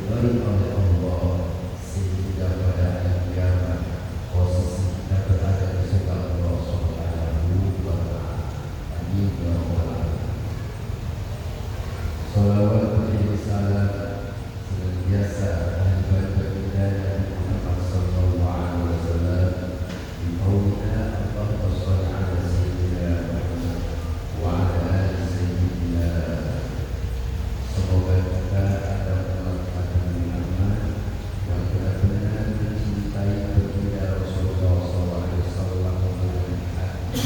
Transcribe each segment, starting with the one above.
diridhai oleh Allah, sehingga pada hari kiamat posisi kita berada di surga Allah Subhanahu wa Ta'ala. Amin ya rabbal alamin. Salawat dan salam senantiasa tercurah kepada Nabi Muhammad sallallahu alaihi wasallam. Di qaulina Allahumma shalli ala sayyidina Muhammad wa ala ali sayyidina. Semoga kita ada melakukan amal yang benar-benar mencintai baginda Rasulullah sallallahu alaihi wasallam dengan hati.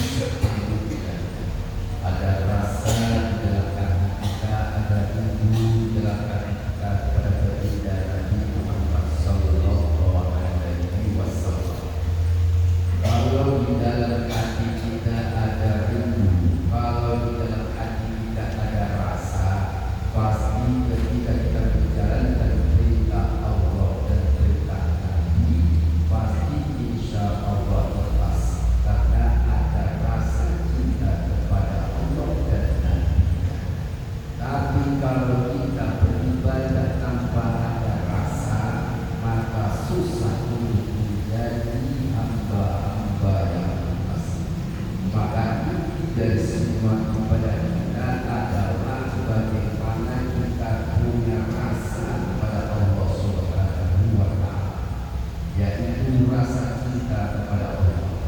Ada rasa di dalam hati kita, ada rindu dalam hati kita kepada baginda Nabi Muhammad sallallahu alaihi wasallam. Kalau di dalam hati kita ada rindu, kalau di dalam hati kita ada rasa, pasti ketika kita menjalankan perintah Allah dan perintah Nabi, pasti insya Allah lepas, karena ada rasa cinta kepada Allah dan Nabi. Tapi kalau kita beribadah tanpa ada rasa, maka susah untuk menjadi hamba-hamba yang ikhlas. Maka inti dari semua ibadah kita adalah bagaimana kita punya rasa kepada Allah Subhanahu wa Ta'ala, yaitu rasa cinta kepada Allah.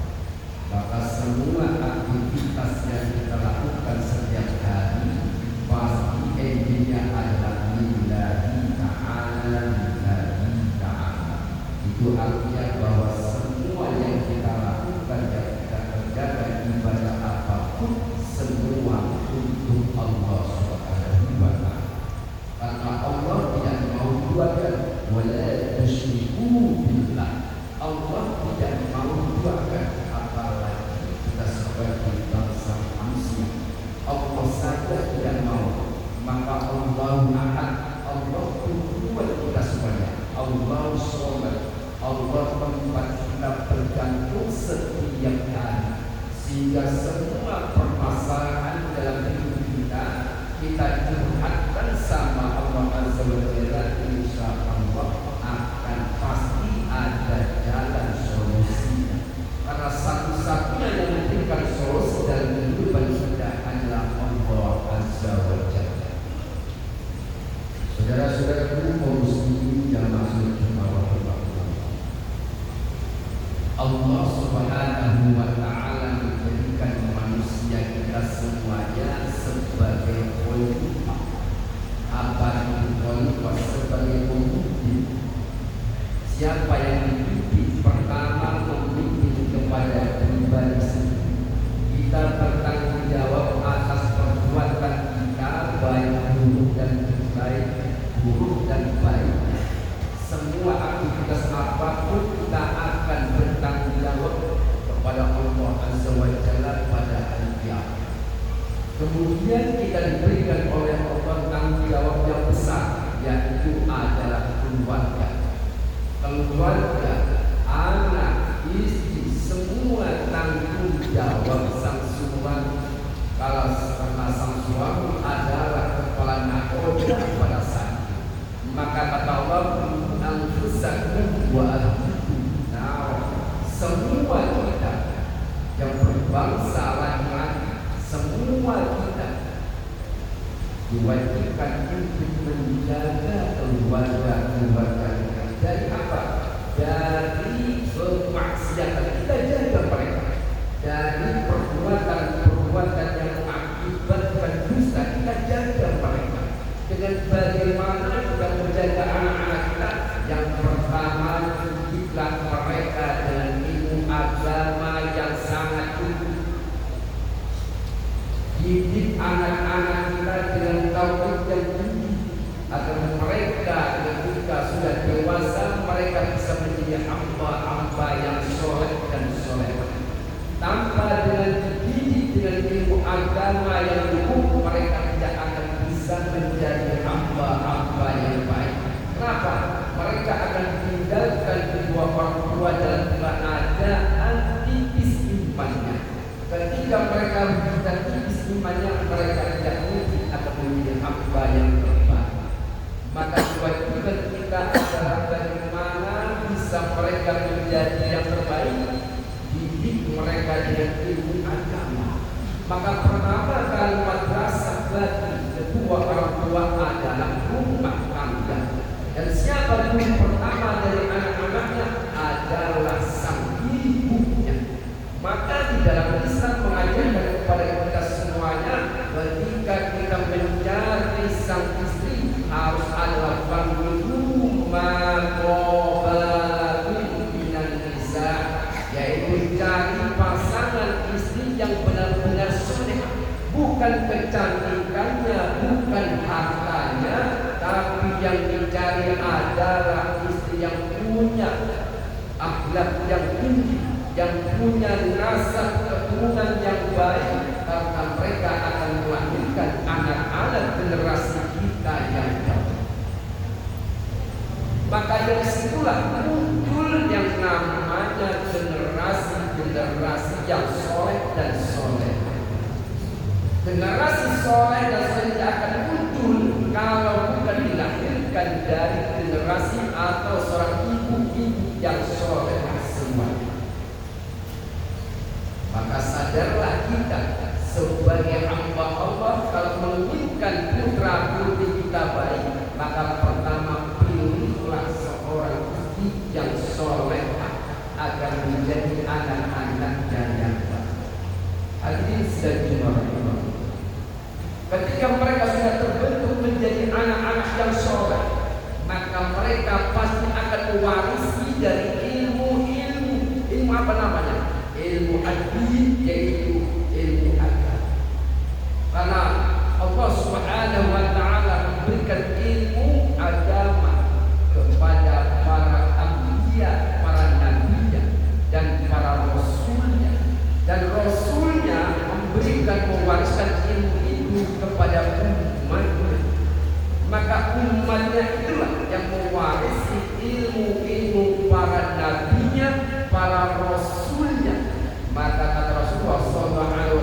Maka semua aktivitas yang kita lakukan setiap hari pasti endingnya adalah lillahi ta'ala, lillahi ta'ala. Itu artinya bahwa semua yang kita lakukan, yang kita kerjakan, ibadah apapun, semua untuk Allah Subhanahu wa Ta'ala. Karena Allah tidak mau duakan, wala tusyriku billah. Allah tidak mau duakan, apalagi kita sebagai bangsa manusia. Allah saja tidak mau. Maka Allah Ahad, Allah buat kita semuanya. Allah Somad, Allah tempat kita bergantung setiap hari, sehingga semua permasalahan dalam hidup kita curhatkan sama Allah Azza wa Jalla. Insya Allah akan pasti ada jalan solusinya, karena satu-satunya yang memberikan solusi dalam kehidupan kita adalah Allah Azza wa Jalla. Saudara-saudaraku kaum muslimin yang masuk ke bawah Allah Subhanahu wa Ta'ala menjadikan manusia kita semuanya sebagai khalifah. Apa itu khalifah? Sebagai pemimpin. Siapa yang dipimpin? Pertama, memimpin kepada pribadi sendiri. Kita bertanggung jawab atas perbuatan kita, baik buruk dan baik, buruk dan baik. Semua aktivitas apapun kita akan bertanggung jawab kepada Allah Azza wa Jalla pada hari kiamat. Kemudian kita diberikan oleh Allah tanggung jawab yang besar, yaitu adalah keluarga. Keluarga, anak, istri, semua tanggung jawab sang suami. Kalau karena sang suami adalah kepala nakoda pada saat itu, maka kata Allah, anfusakum wa ahlikum nar. Semua kita yang berbangsa laki-laki, semua kita diwajibkan untuk menjaga keluarga kita. Dari apa? Dari kemaksiatan, kita jaga mereka. Dari perbuatan yang mengakibatkan dusta, kita jaga mereka. Dengan bagaimana kita menjaga anak-anak kita? Yang pertama, didiklah mereka dengan ilmu agama yang sangat utuh. Didik anak-anak kita dengan tauhid yang tinggi, agar mereka ketika sudah kita adalah bagaimana bisa mereka menjadi yang terbaik, didik mereka dengan ilmu agama. Maka pertama kali madrasah bagi kedua orang tua adalah rumah tangga. Dan siapa guru pertama dari anak-anaknya adalah sang ibunya. Maka di dalam Islam mengajarkan kepada kita semuanya, ketika kita mencari sang istri harus ada bangun minan nisa, yaitu cari pasangan istri yang benar-benar soleh, bukan kecantikannya, bukan hartanya, tapi yang dicari adalah istri yang punya akhlak yang tinggi, yang punya nasab keturunan yang baik, karena mereka akan melahirkan anak-anak generasi kita yang baik. Maka dari situlah muncul yang namanya generasi yang soleh dan soleh. Generasi soleh dan soleh akan muncul kalau bukan dilahirkan dari generasi atau seorang ibu-ibu yang soleh semuanya. Maka sadarlah kita sebagai hamba Allah, kalau menginginkan putra putri kita baik, maka pertama pilihlah seorang istri yang soleh agar menjadi anak-anaknya yang baik. Hadirin sekalian, ketika mereka sudah terbentuk menjadi anak-anak yang soleh, maka mereka pasti akan mewarisi dari ilmu apa namanya? Ilmu ad-din, yaitu ilmu agama. Karena Allah Subhanahu wa taala memberikan ilmu agama kepada para anbiya, para nabinya, dan para rasulnya. Dan rasulnya memberikan mewariskan ilmu itu kepada umatnya. Maka umatnya itulah yang mewarisi ilmu-ilmu para nabinya, para rasulnya. Maka kata Rasulullah SAW,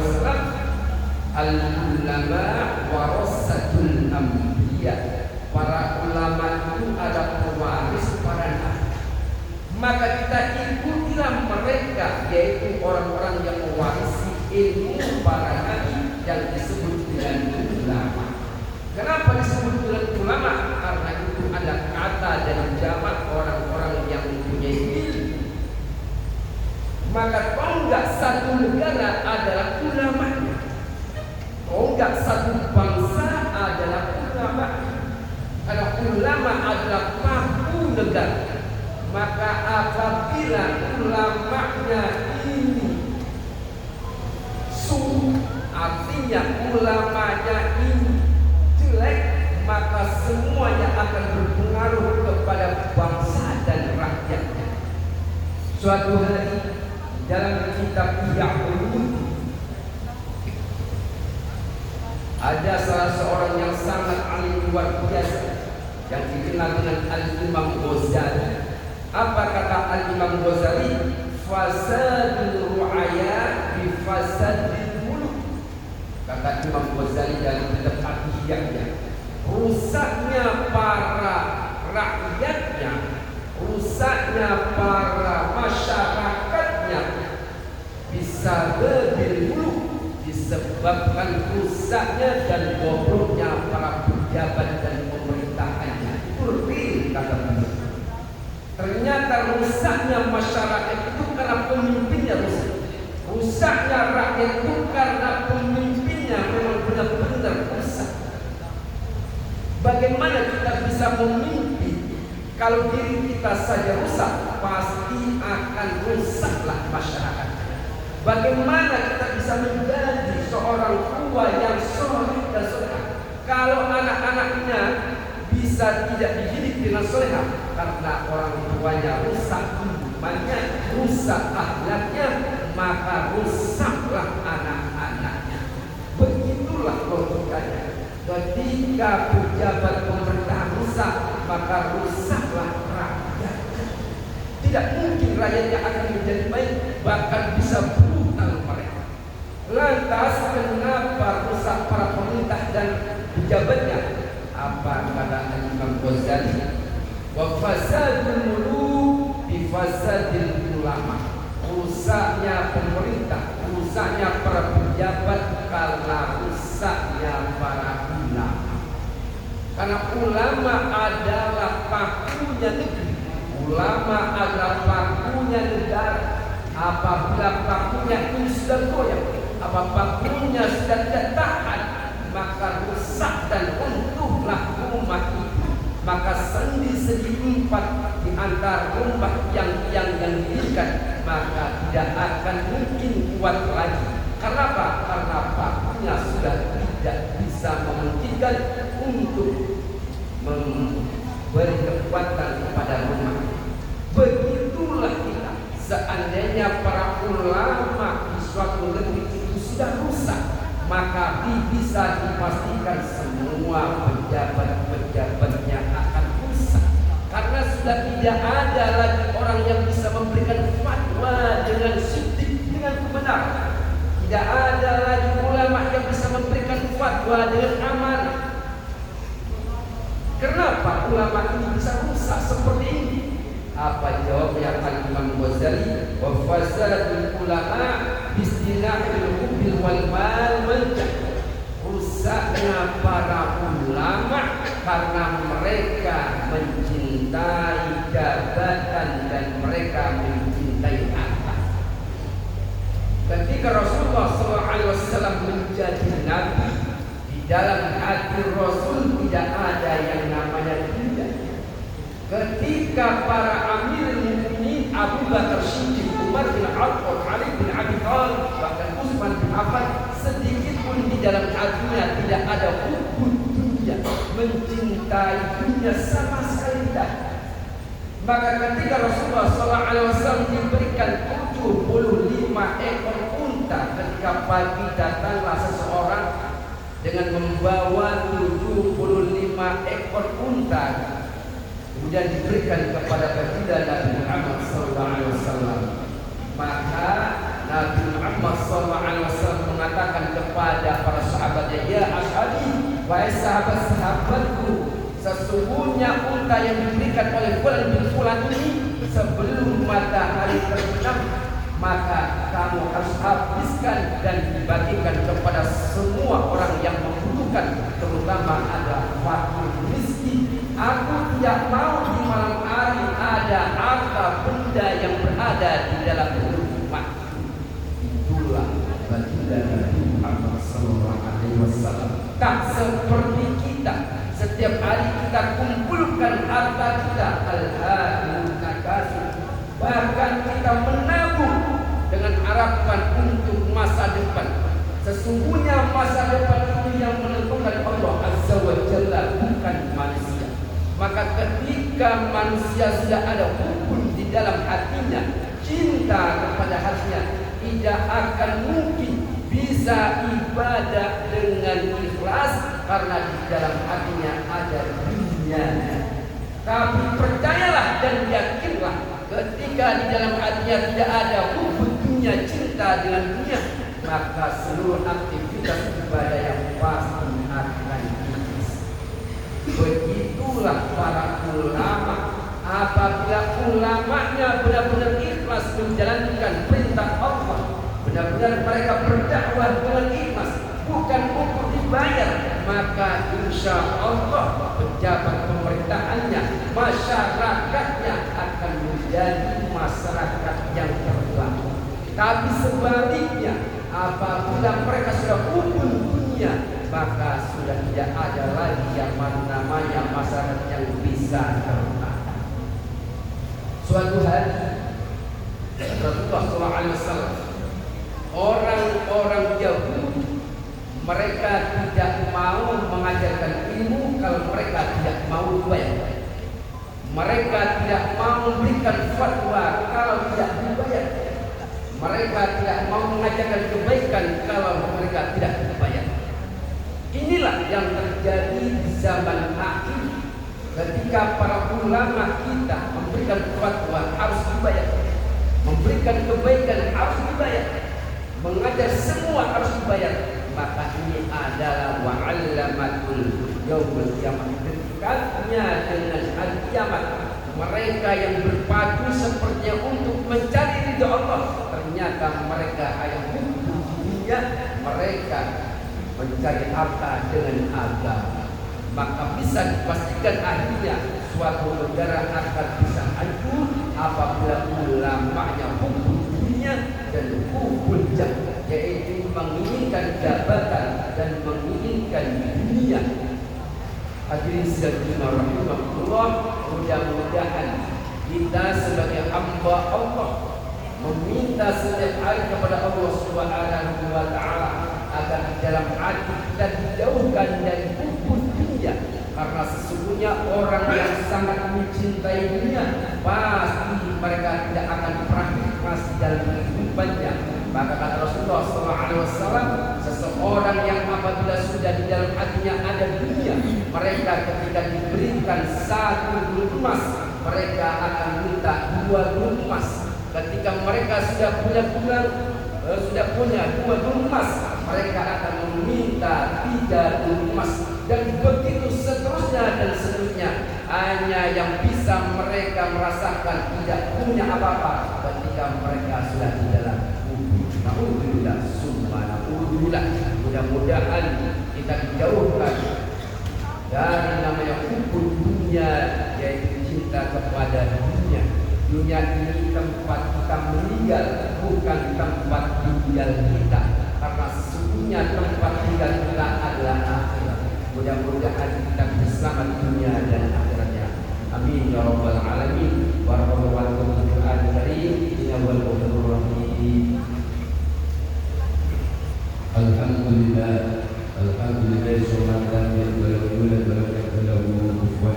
al-ulama warasatul anbiya, para ulama itu ada pewaris para nabi. Maka kita ikutilah mereka, yaitu orang-orang yang mewarisi ilmu para nabi yang disebut dengan ulama. Kenapa disebut dengan ulama? Karena itu ada kata dan jamak orang-orang yang mempunyai ilmu. Maka tonggak satu negara adalah ulamanya, tonggak satu bangsa adalah ulama. Karena ulama adalah paku negara. Maka apabila ulamanya ini artinya ulamanya ini jelek, maka semuanya akan berpengaruh kepada bangsa dan rakyatnya. Suatu hari dalam kitab Ya'ul ada salah seorang yang sangat alim luar biasa yang dikenal dengan Al-Imam Ghazali. Apa kata Al-Imam Ghazali? Fasadul ru'aya bi fasadil muluk. Kata Imam Ghazali dalam kitab Al-Hiyahnya, rusaknya para rakyatnya, rusaknya para masyarakatnya bisa bermuluk, disebabkan rusaknya dan bobroknya para pejabat dan pemerintahannya. Itu real kata beliau. Ternyata rusaknya masyarakat itu karena pemimpinnya rusak. Rusaknya rakyat itu karena pemimpinnya memang benar-benar rusak. Bagaimana kita bisa memimpin kalau diri kita saja rusak? Pasti akan rusaklah masyarakat. Bagaimana kita bisa menjadi seorang tua yang soleh dan soleh kalau anak-anaknya bisa tidak dididik dengan soleh? Karena orang tuanya rusak imannya, rusak akhlaknya, maka rusaklah anak-anaknya. Begitulah logikanya. Ketika pejabat pemerintah rusak, maka rusaklah rakyatnya. Tidak mungkin rakyatnya akan menjadi baik, bahkan bisa brutal mereka. Lantas kenapa rusak para pemerintah dan pejabatnya? Apa kata Imam Ghazali? Wa fasadul muluk bi fasadil ulama. Rusaknya pemerintah, rusaknya para pejabat karena rusaknya para ulama. Karena ulama adalah pakunya negeri, ulama adalah pakunya negara. Apabila pakunya ini sudah goyah, apa pakunya sudah tidak tahan, maka rusak dan runtuhlah rumah itu. Maka sendi-sendi empat di antara rumah yang didirikan, maka tidak akan mungkin kuat lagi. Karena apa? Karena pakunya sudah tidak bisa memungkinkan untuk memberi kekuatan kepada rumah. Begitulah kita. Seandainya para ulama di suatu negeri itu sudah rusak, maka bisa dipastikan semua pejabat-pejabatnya akan rusak. Karena sudah tidak ada lagi orang yang bisa memberikan fatwa dengan sidik, dengan kebenaran. Tidak ada lagi ulama yang bisa memberikan fatwa dengan amanah. Kenapa ulama ini bisa rusak seperti ini? Apa jawabnya Imam Ghazali? Wa fasadul ulama bistilahil hubil wal mal mancah. Rusaknya para ulama karena mereka mencintai jabatan dan mereka mencintai harta. Ketika Rasulullah SAW menjadi nabi, di dalam hati Rasul tidak ada yang namanya dunia. Ketika para Amirul Mukminin Abu Bakar Siddiq, Umar bin Khattab, Ali bin Abi Thalib, bahkan Utsman bin Affan, sedikit pun di dalam hatinya tidak ada hubungan dunia, mencintai dunia sama sekali tidak. Maka ketika Rasulullah SAW diberikan 75 ekor unta, ketika pagi datanglah seseorang dengan membawa 75 ekor unta, kemudian diberikan kepada baginda Nabi Muhammad SAW. Maka Nabi Muhammad SAW mengatakan kepada para sahabatnya, ya ashabi, wahai sahabat-sahabatku, sesungguhnya unta yang diberikan oleh Fulan bin Fulan ini sebelum matahari terbenam, maka kamu harus habiskan dan dibagikan kepada semua orang yang membutuhkan, terutama ada fakir miskin. Aku tidak mau di malam hari ada harta benda yang berada di dalam rumah. Itulah baginda Nabi Muhammad SAW. Tak seperti kita, setiap hari kita kumpulkan harta kita, al-hadirun nakasir. Bahkan kita menabung dengan harapan untuk masa depan. Sesungguhnya masa depan itu yang menentukan Allah Azza wa Jalla, bukan manusia. Maka ketika manusia sudah ada hubungan di dalam hatinya, cinta kepada hatinya, tidak akan mungkin bisa ibadah dengan ikhlas karena di dalam hatinya ada dunia. Tapi percayalah dan yakinlah, ketika di dalam hatinya tidak ada hubungan dunia, cinta dengan dunia, maka seluruh aktivitas ibadah yang pasti akan habis. Begitulah para ulama. Apabila ulamanya benar-benar ikhlas menjalankan perintah Allah, benar-benar mereka berdakwah dengan ikhlas, bukan untuk dibayar, maka insya Allah pejabat pemerintahannya, masyarakatnya akan menjadi masyarakat yang terbangun. Tapi sebaliknya, apabila mereka sudah hubung dunia, maka sudah tidak ada lagi yang namanya masyarakat yang bisa tertahan. Suatu hari Rasulullah SAW, orang-orang Yahudi, mereka tidak mau mengajarkan ilmu kalau mereka tidak mau dibayar. Mereka tidak mau memberikan fatwa kalau tidak dibayar. Mereka tidak mau mengajarkan kebaikan kalau mereka tidak dibayar. Inilah yang terjadi di zaman akhir. Ketika para ulama kita memberikan fatwa harus dibayar, memberikan kebaikan harus dibayar, mengajar semua harus dibayar, maka ini adalah wa'allamatul yaumul qiyamah. saatnya dengan hari kiamat. Mereka yang berpadu sepertinya untuk mencari ridha Allah, ternyata mereka yang dunia, mereka mencari harta dengan agama. Maka bisa dipastikan akhirnya suatu negara akan bisa hancur apabila ulamanya hukum dunia dan hukum jahat, yaitu menginginkan jabatan dan menginginkan dunia. Hadirin sekalian rahimahullah, mudah-mudahan kita sebagai hamba Allah meminta setiap hari kepada Allah Subhanahu wa taala agar di dalam hati kita dijauhkan dari hukum dunia, karena sesungguhnya orang yang sangat mencintai dunia pasti mereka tidak akan pernah ikhlas dalam kehidupannya. Maka kata Rasulullah SAW, seseorang yang apabila sudah di dalam hatinya ada dunia, mereka ketika diberikan satu gunung emas, mereka akan minta 2 gunung emas. Ketika mereka sudah punya 2 gunung emas, mereka akan meminta 3 gunung emas, dan begitu seterusnya dan seterusnya. Hanya yang bisa mereka merasakan tidak punya apa-apa ketika mereka sudah di dalam Alhamdulillah, alhamdulillah. Mudah-mudahan kita dijauhkan dari namanya hukum dunia, yaitu cinta kepada dunia. Dunia ini tempat kita meninggal, bukan tempat tinggal kita, karena sesungguhnya tempat tinggal kita adalah akhirat. Mudah-mudahan kita bisa selamat dunia dan akhiratnya. Amin ya rabbal alamin. Warahmatullahi wabarakatuh. Alhamdulillah, alhamdulillah, subhanallahi wa bihamdihi wa la ilaha illa huwa.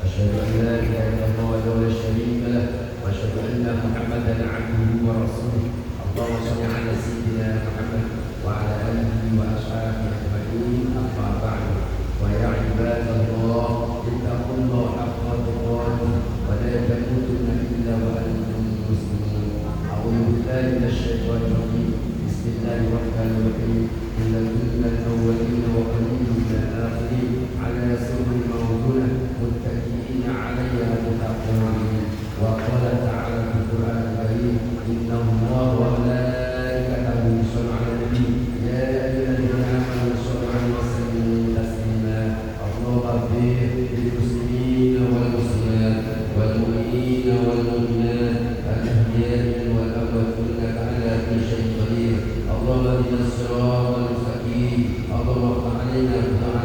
Asyhadu an la ilaha illallah wa la syarika lah, wa asyhadu anna Muhammadan 'abduhu wa rasuluh. Allahumma shalli 'ala sayyidina Muhammad wa 'ala alihi wa ashabihi ajma'in. Amma ba'du. Wa ya ibadallah, ittaqullaha haqqa tuqatih wa la tamutunna illa wa antum muslimun. A'udzu billahi minasyaitonir rajim. Bismillahirrahmanirrahim. Innal awwalina wa qalilun min al-akhirin ala surrin mawdunah muttaqiina 'alayha mutaqabilin. Wa qala ta'ala fil Qur'anil Karim, inna Allaha wa malaikatahu yusholluna 'alan nabi ya ayyuhallazina amanu shollu 'alaihi wa sallimu taslima. Allahumma ighfir lil muslimina wal muslimat wal mu'minina wal mu'minat al-ahya'i wal amwat innaka 'ala kulli shay'in qadir. Allahumma ihdina as-siratal mustaqim. Allahumma ighfir lana